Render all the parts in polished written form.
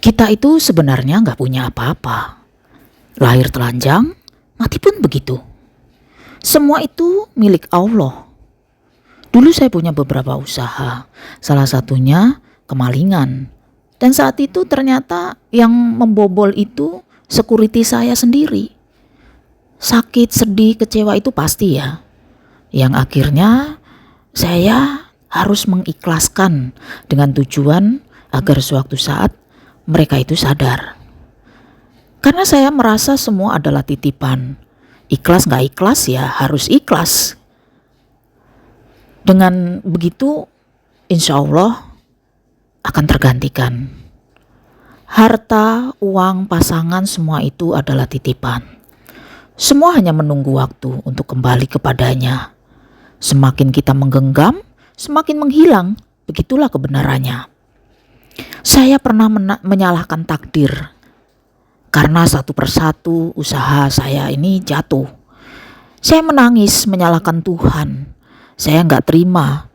Kita itu sebenarnya nggak punya apa-apa. Lahir telanjang, mati pun begitu. Semua itu milik Allah. Dulu saya punya beberapa usaha, salah satunya kemalingan. Dan saat itu ternyata yang membobol itu security saya sendiri. Sakit, sedih, kecewa itu pasti ya. Yang akhirnya saya harus mengikhlaskan dengan tujuan agar suatu saat mereka itu sadar. Karena saya merasa semua adalah titipan. Ikhlas gak ikhlas ya harus ikhlas. Dengan begitu insya Allah akan tergantikan. Harta, uang, pasangan semua itu adalah titipan. Semua hanya menunggu waktu untuk kembali kepadanya. Semakin kita menggenggam, semakin menghilang. Begitulah kebenarannya. Saya pernah menyalahkan takdir. Karena satu persatu usaha saya ini jatuh. Saya menangis menyalahkan Tuhan. Saya gak terima.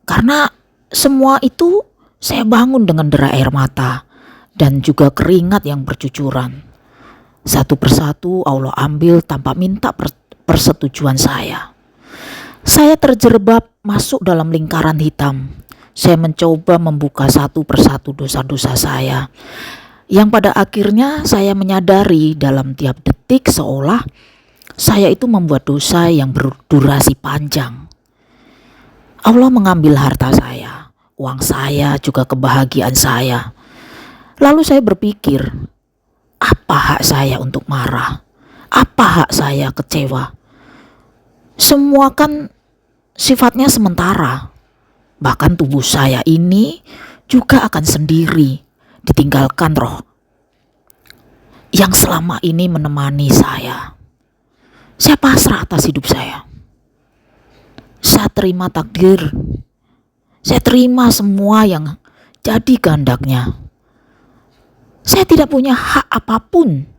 Karena semua itu saya bangun dengan derai air mata. Dan juga keringat yang bercucuran. Satu persatu Allah ambil tanpa minta persetujuan saya. Saya terjerembab masuk dalam lingkaran hitam. Saya mencoba membuka satu persatu dosa-dosa saya. Yang pada akhirnya saya menyadari dalam tiap detik seolah saya itu membuat dosa yang berdurasi panjang. Allah mengambil harta saya, uang saya, juga kebahagiaan saya. Lalu saya berpikir, apa hak saya untuk marah? Apa hak saya kecewa? Semua kan sifatnya sementara. Bahkan tubuh saya ini juga akan sendiri ditinggalkan roh yang selama ini menemani saya. Saya pasrah atas hidup saya. Saya terima takdir. Saya terima semua yang jadi kehendaknya. Saya tidak punya hak apapun.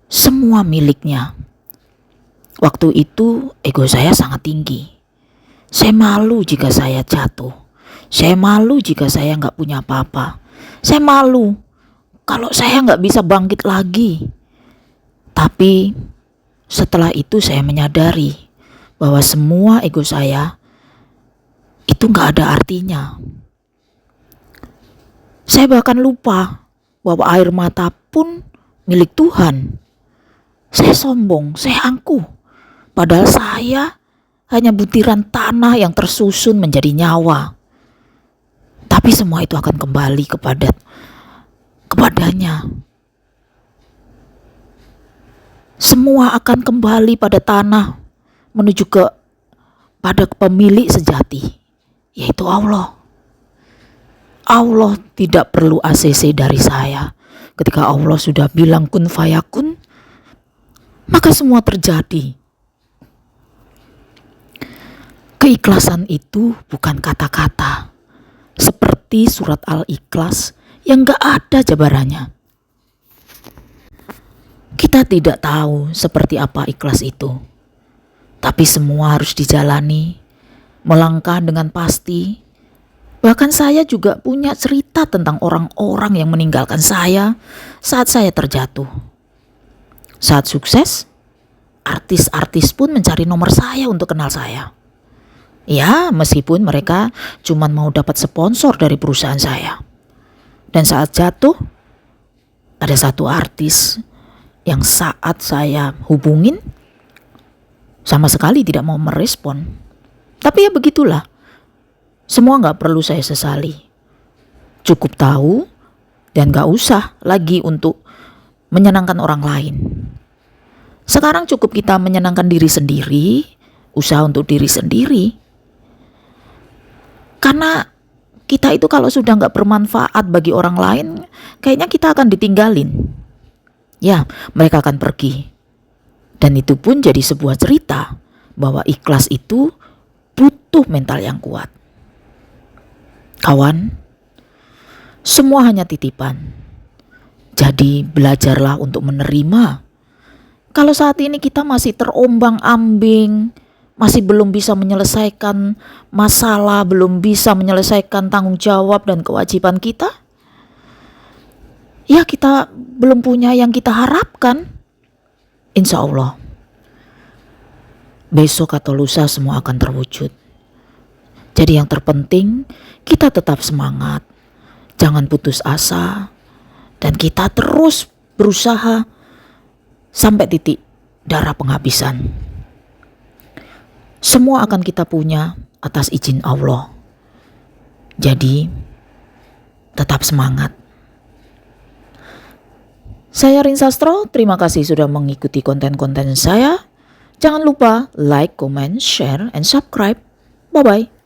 Semua miliknya. Waktu itu ego saya sangat tinggi. Saya malu jika saya jatuh. Saya malu jika saya gak punya apa-apa. Saya malu kalau saya gak bisa bangkit lagi. Tapi setelah itu saya menyadari bahwa semua ego saya itu gak ada artinya. Saya bahkan lupa bahwa air mata pun milik Tuhan. Saya sombong, saya angkuh. Padahal saya hanya butiran tanah yang tersusun menjadi nyawa. Tapi semua itu akan kembali kepadanya. Semua akan kembali pada tanah menuju pada pemilik sejati, yaitu Allah. Allah tidak perlu ACC dari saya. Ketika Allah sudah bilang kun fayakun, maka semua terjadi. Keikhlasan itu bukan kata-kata. Seperti surat Al-Ikhlas yang gak ada jabarannya. Kita tidak tahu seperti apa ikhlas itu. Tapi semua harus dijalani. Melangkah dengan pasti. Bahkan saya juga punya cerita tentang orang-orang yang meninggalkan saya saat saya terjatuh. Saat sukses, artis-artis pun mencari nomor saya untuk kenal saya. Ya, meskipun mereka cuma mau dapat sponsor dari perusahaan saya. Dan saat jatuh, ada satu artis yang saat saya hubungin, sama sekali tidak mau merespon. Tapi ya begitulah. Semua gak perlu saya sesali. Cukup tahu dan gak usah lagi untuk menyenangkan orang lain. Sekarang cukup kita menyenangkan diri sendiri, usaha untuk diri sendiri. Karena kita itu kalau sudah gak bermanfaat bagi orang lain, kayaknya kita akan ditinggalin. Ya, mereka akan pergi. Dan itu pun jadi sebuah cerita bahwa ikhlas itu butuh mental yang kuat. Kawan, semua hanya titipan. Jadi belajarlah untuk menerima. Kalau saat ini kita masih terombang-ambing, masih belum bisa menyelesaikan masalah, belum bisa menyelesaikan tanggung jawab dan kewajiban kita, ya kita belum punya yang kita harapkan. Insya Allah besok atau lusa semua akan terwujud. Jadi yang terpenting kita tetap semangat, jangan putus asa, dan kita terus berusaha sampai titik darah penghabisan. Semua akan kita punya atas izin Allah. Jadi tetap semangat. Saya Rin Sastro, terima kasih sudah mengikuti konten-konten saya. Jangan lupa like, comment, share, and subscribe. Bye-bye.